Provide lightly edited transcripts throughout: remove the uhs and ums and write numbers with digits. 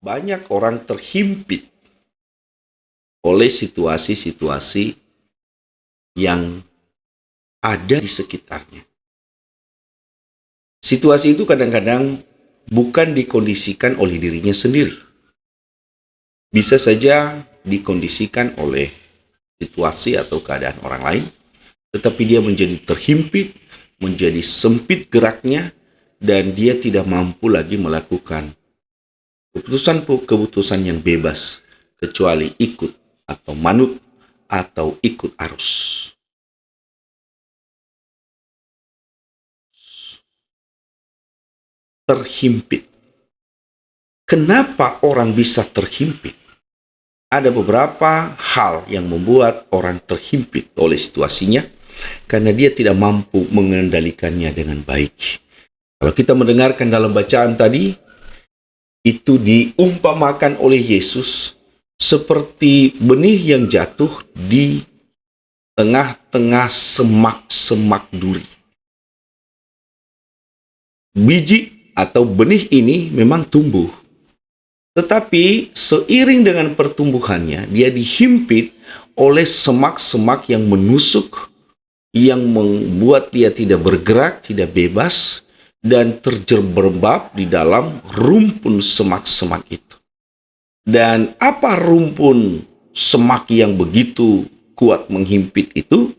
banyak orang terhimpit oleh situasi-situasi yang ada di sekitarnya. Situasi itu kadang-kadang bukan dikondisikan oleh dirinya sendiri. Bisa saja dikondisikan oleh situasi atau keadaan orang lain, tetapi dia menjadi terhimpit, menjadi sempit geraknya, dan dia tidak mampu lagi melakukan keputusan yang bebas, kecuali ikut atau manut atau ikut arus. Terhimpit. Kenapa orang bisa terhimpit? Ada beberapa hal yang membuat orang terhimpit oleh situasinya karena dia tidak mampu mengendalikannya dengan baik. Kalau kita mendengarkan dalam bacaan tadi, itu diumpamakan oleh Yesus seperti benih yang jatuh di tengah-tengah semak-semak duri. Biji atau benih ini memang tumbuh, tetapi seiring dengan pertumbuhannya, dia dihimpit oleh semak-semak yang menusuk, yang membuat dia tidak bergerak, tidak bebas, dan terjerembab di dalam rumpun semak-semak itu. Dan apa rumpun semak yang begitu kuat menghimpit itu?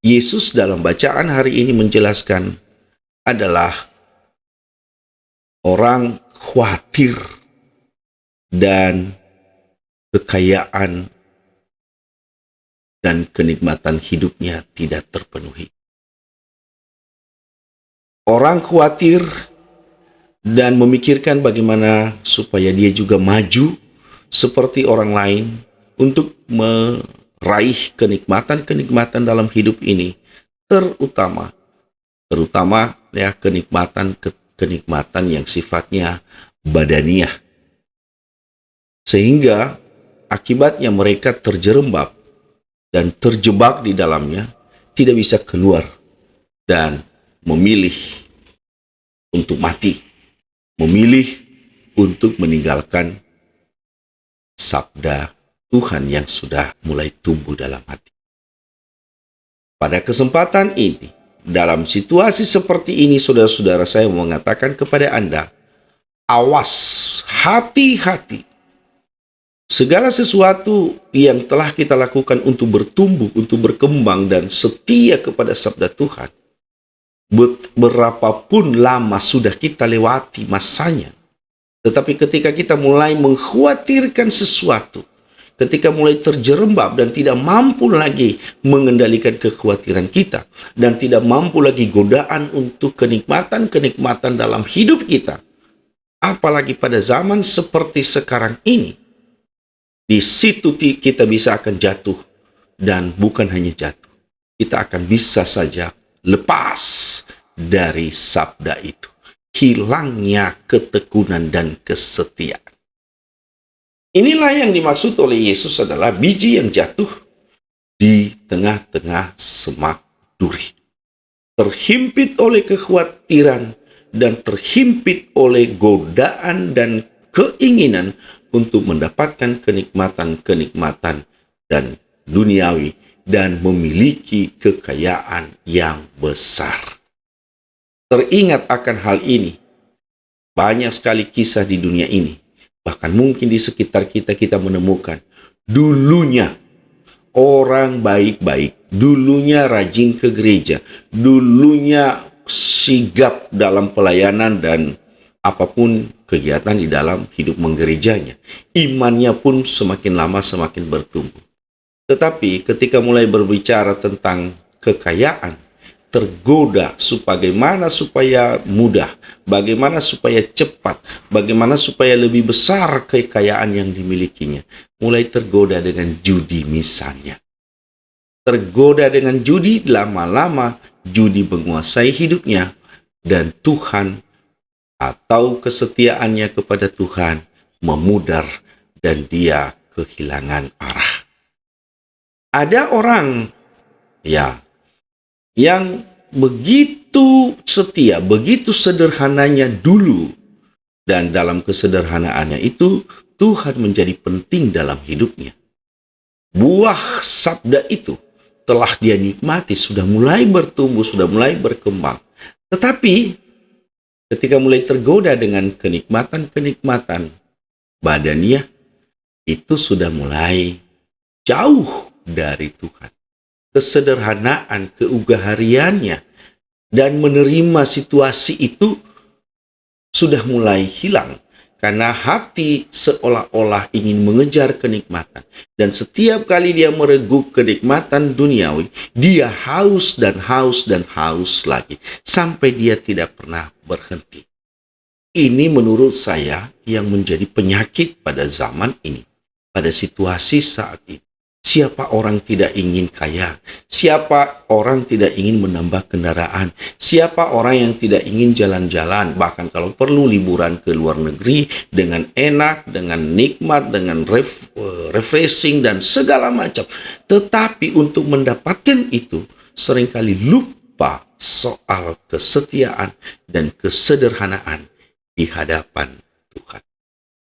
Yesus dalam bacaan hari ini menjelaskan adalah orang khawatir dan kekayaan dan kenikmatan hidupnya tidak terpenuhi. Orang khawatir dan memikirkan bagaimana supaya dia juga maju seperti orang lain untuk meraih kenikmatan-kenikmatan dalam hidup ini, terutama ya kenikmatan yang sifatnya badaniah. Sehingga akibatnya mereka terjerembab dan terjebak di dalamnya, tidak bisa keluar dan memilih untuk mati, memilih untuk meninggalkan sabda Tuhan yang sudah mulai tumbuh dalam hati. Pada kesempatan ini, dalam situasi seperti ini, saudara-saudara, saya mau mengatakan kepada Anda, awas, hati-hati. Segala sesuatu yang telah kita lakukan untuk bertumbuh, untuk berkembang, dan setia kepada sabda Tuhan, berapapun lama sudah kita lewati masanya, tetapi ketika kita mulai mengkhawatirkan sesuatu, ketika mulai terjerembab dan tidak mampu lagi mengendalikan kekhawatiran kita, dan tidak mampu lagi godaan untuk kenikmatan-kenikmatan dalam hidup kita, apalagi pada zaman seperti sekarang ini, di situ kita bisa akan jatuh, dan bukan hanya jatuh, kita akan bisa saja lepas dari sabda itu. Hilangnya ketekunan dan kesetiaan. Inilah yang dimaksud oleh Yesus adalah biji yang jatuh di tengah-tengah semak duri. Terhimpit oleh kekhawatiran dan terhimpit oleh godaan dan keinginan untuk mendapatkan kenikmatan-kenikmatan dan duniawi dan memiliki kekayaan yang besar. Teringat akan hal ini, banyak sekali kisah di dunia ini, bahkan mungkin di sekitar kita menemukan dulunya orang baik-baik, dulunya rajin ke gereja, dulunya sigap dalam pelayanan dan apapun kegiatan di dalam hidup menggerejanya. Imannya pun semakin lama semakin bertumbuh. Tetapi ketika mulai berbicara tentang kekayaan, tergoda bagaimana supaya mudah, bagaimana supaya cepat, bagaimana supaya lebih besar kekayaan yang dimilikinya. Mulai tergoda dengan judi misalnya. Tergoda dengan judi, lama-lama judi menguasai hidupnya, dan Tuhan atau kesetiaannya kepada Tuhan memudar dan dia kehilangan arah. Ada orang yang begitu setia, begitu sederhananya dulu Dan dalam kesederhanaannya itu, Tuhan menjadi penting dalam hidupnya. Buah sabda itu telah dia nikmati, sudah mulai bertumbuh, sudah mulai berkembang. Tetapi ketika mulai tergoda dengan kenikmatan-kenikmatan badaniah, itu sudah mulai jauh dari Tuhan. Kesederhanaan, keugahariannya, dan menerima situasi itu sudah mulai hilang. Karena hati seolah-olah ingin mengejar kenikmatan. Dan setiap kali dia mereguk kenikmatan duniawi, dia haus dan haus dan haus lagi. Sampai dia tidak pernah berhenti. Ini menurut saya yang menjadi penyakit pada zaman ini. Pada situasi saat ini. Siapa orang tidak ingin kaya? Siapa orang tidak ingin menambah kendaraan? Siapa orang yang tidak ingin jalan-jalan? Bahkan kalau perlu liburan ke luar negeri dengan enak, dengan nikmat, dengan refreshing dan segala macam. Tetapi untuk mendapatkan itu seringkali lupa soal kesetiaan dan kesederhanaan di hadapan Tuhan.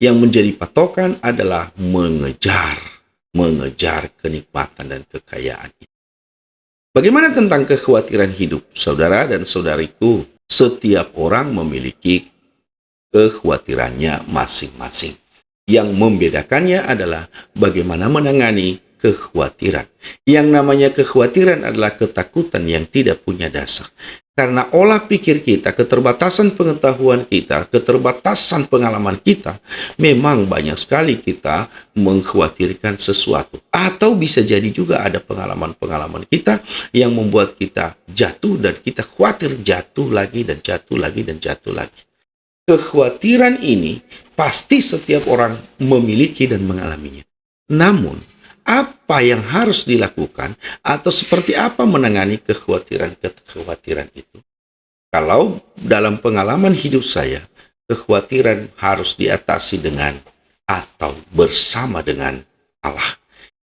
Yang menjadi patokan adalah mengejar kenikmatan dan kekayaan itu. Bagaimana tentang kekhawatiran hidup, saudara dan saudariku? Setiap orang memiliki kekhawatirannya masing-masing. Yang membedakannya adalah bagaimana menangani kekhawatiran. Yang namanya kekhawatiran adalah ketakutan yang tidak punya dasar. Karena olah pikir kita, keterbatasan pengetahuan kita, keterbatasan pengalaman kita, memang banyak sekali kita mengkhawatirkan sesuatu. Atau bisa jadi juga ada pengalaman-pengalaman kita yang membuat kita jatuh dan kita khawatir jatuh lagi dan jatuh lagi dan jatuh lagi. Kekhawatiran ini pasti setiap orang memiliki dan mengalaminya. Namun, apa yang harus dilakukan atau seperti apa menangani kekhawatiran itu? Kalau dalam pengalaman hidup saya, kekhawatiran harus diatasi dengan atau bersama dengan Allah.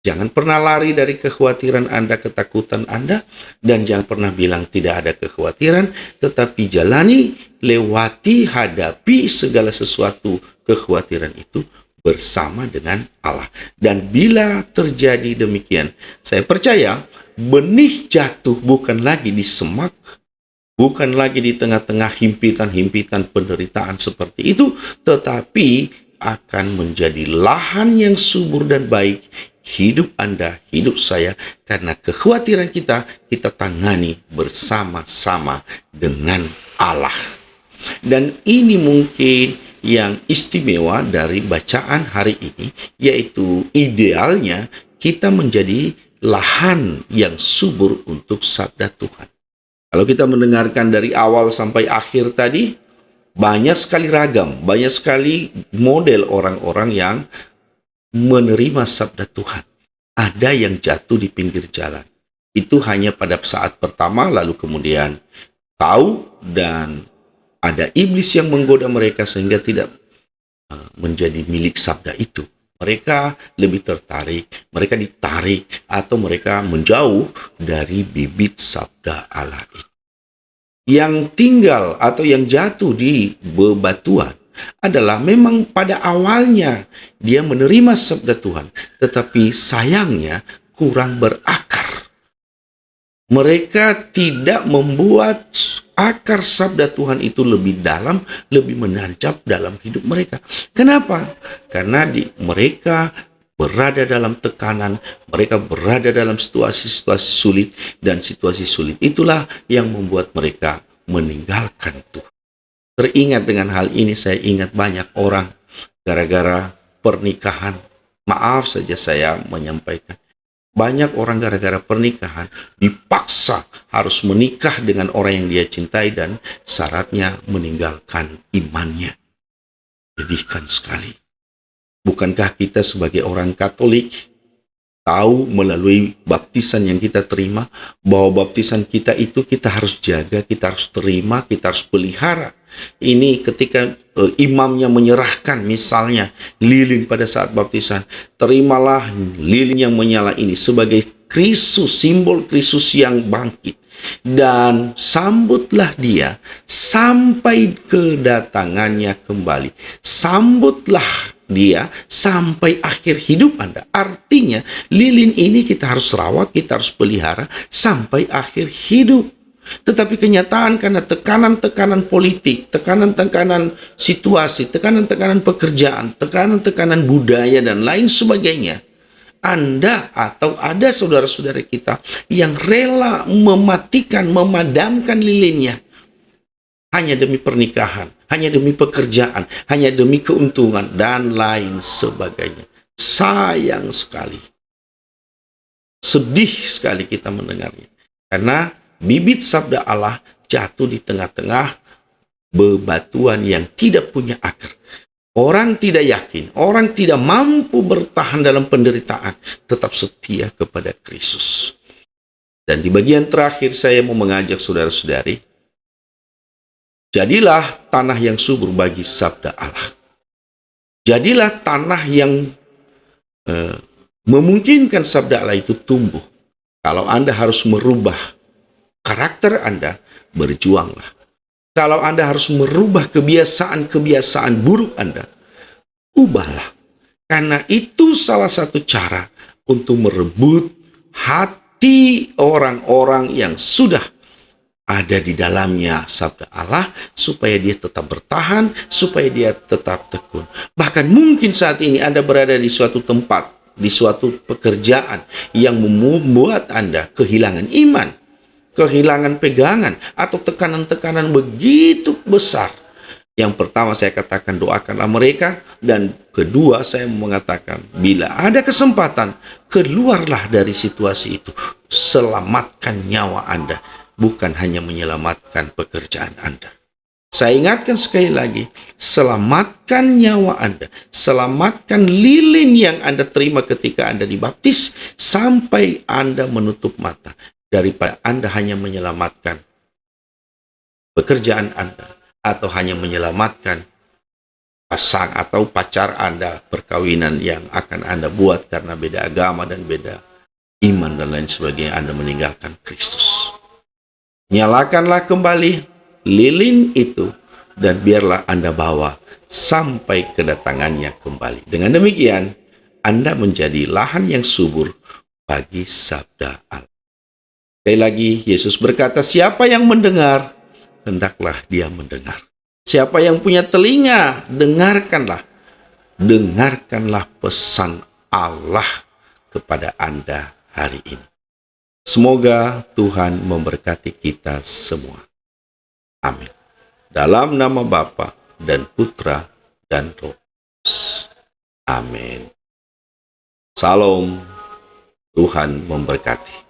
Jangan pernah lari dari kekhawatiran Anda, ketakutan Anda, dan jangan pernah bilang tidak ada kekhawatiran, tetapi jalani, lewati, hadapi segala sesuatu kekhawatiran itu bersama dengan Allah. Dan bila terjadi demikian, saya percaya benih jatuh bukan lagi di semak, bukan lagi di tengah-tengah himpitan-himpitan penderitaan seperti itu, tetapi akan menjadi lahan yang subur dan baik hidup Anda, hidup saya, karena kekhawatiran kita tangani bersama-sama dengan Allah. Dan ini mungkin yang istimewa dari bacaan hari ini, yaitu idealnya kita menjadi lahan yang subur untuk sabda Tuhan. Kalau kita mendengarkan dari awal sampai akhir tadi, banyak sekali ragam, banyak sekali model orang-orang yang menerima sabda Tuhan. Ada yang jatuh di pinggir jalan. Itu hanya pada saat pertama, lalu kemudian tahu dan ada iblis yang menggoda mereka sehingga tidak menjadi milik sabda itu. Mereka lebih tertarik, mereka ditarik, atau mereka menjauh dari bibit sabda Allah itu. Yang tinggal atau yang jatuh di bebatuan adalah memang pada awalnya dia menerima sabda Tuhan, tetapi sayangnya kurang berakar. Mereka tidak membuat akar sabda Tuhan itu lebih dalam, lebih menancap dalam hidup mereka. Kenapa? Karena mereka berada dalam tekanan, mereka berada dalam situasi-situasi sulit, dan situasi sulit itulah yang membuat mereka meninggalkan Tuhan. Teringat dengan hal ini, saya ingat banyak orang gara-gara pernikahan. Maaf saja saya menyampaikan. Banyak orang gara-gara pernikahan dipaksa harus menikah dengan orang yang dia cintai dan syaratnya meninggalkan imannya. Menyedihkan sekali. Bukankah kita sebagai orang Katolik tahu melalui baptisan yang kita terima bahwa baptisan kita itu kita harus jaga, kita harus terima, kita harus pelihara. Ini ketika imamnya menyerahkan misalnya lilin pada saat baptisan, terimalah lilin yang menyala ini sebagai Kristus, simbol Kristus yang bangkit. dan sambutlah dia sampai kedatangannya kembali. Sambutlah dia sampai akhir hidup Anda. Artinya, lilin ini kita harus rawat, kita harus pelihara sampai akhir hidup. Tetapi kenyataan karena tekanan-tekanan politik, tekanan-tekanan situasi, tekanan-tekanan pekerjaan, tekanan-tekanan budaya, dan lain sebagainya, Anda atau ada saudara-saudara kita yang rela mematikan, memadamkan lilinnya hanya demi pernikahan, hanya demi pekerjaan, hanya demi keuntungan, dan lain sebagainya. Sayang sekali. Sedih sekali kita mendengarnya. Karena bibit sabda Allah jatuh di tengah-tengah bebatuan yang tidak punya akar. Orang tidak yakin, orang tidak mampu bertahan dalam penderitaan, tetap setia kepada Kristus. Dan di bagian terakhir saya mau mengajak saudara-saudari, jadilah tanah yang subur bagi sabda Allah. Jadilah tanah yang memungkinkan sabda Allah itu tumbuh. Kalau Anda harus merubah karakter Anda, berjuanglah. Kalau Anda harus merubah kebiasaan-kebiasaan buruk Anda, ubahlah. Karena itu salah satu cara untuk merebut hati orang-orang yang sudah ada di dalamnya sabda Allah, supaya dia tetap bertahan, supaya dia tetap tekun. Bahkan mungkin saat ini Anda berada di suatu tempat, di suatu pekerjaan yang membuat Anda kehilangan iman, kehilangan pegangan, atau tekanan-tekanan begitu besar. Yang pertama saya katakan, doakanlah mereka. Dan kedua saya mengatakan, bila ada kesempatan, keluarlah dari situasi itu. Selamatkan nyawa Anda, bukan hanya menyelamatkan pekerjaan Anda. Saya ingatkan sekali lagi, selamatkan nyawa Anda, selamatkan lilin yang Anda terima ketika Anda dibaptis, sampai Anda menutup mata, daripada Anda hanya menyelamatkan pekerjaan Anda, atau hanya menyelamatkan pasang atau pacar Anda, perkawinan yang akan Anda buat karena beda agama dan beda iman dan lain sebagainya, Anda meninggalkan Kristus. Nyalakanlah kembali lilin itu, dan biarlah Anda bawa sampai kedatangannya kembali. Dengan demikian, Anda menjadi lahan yang subur bagi sabda Allah. Sekali lagi, Yesus berkata, siapa yang mendengar, hendaklah dia mendengar. Siapa yang punya telinga, dengarkanlah. Dengarkanlah pesan Allah kepada Anda hari ini. Semoga Tuhan memberkati kita semua. Amin. Dalam nama Bapa dan Putra dan Roh Kudus. Amin. Salam. Tuhan memberkati.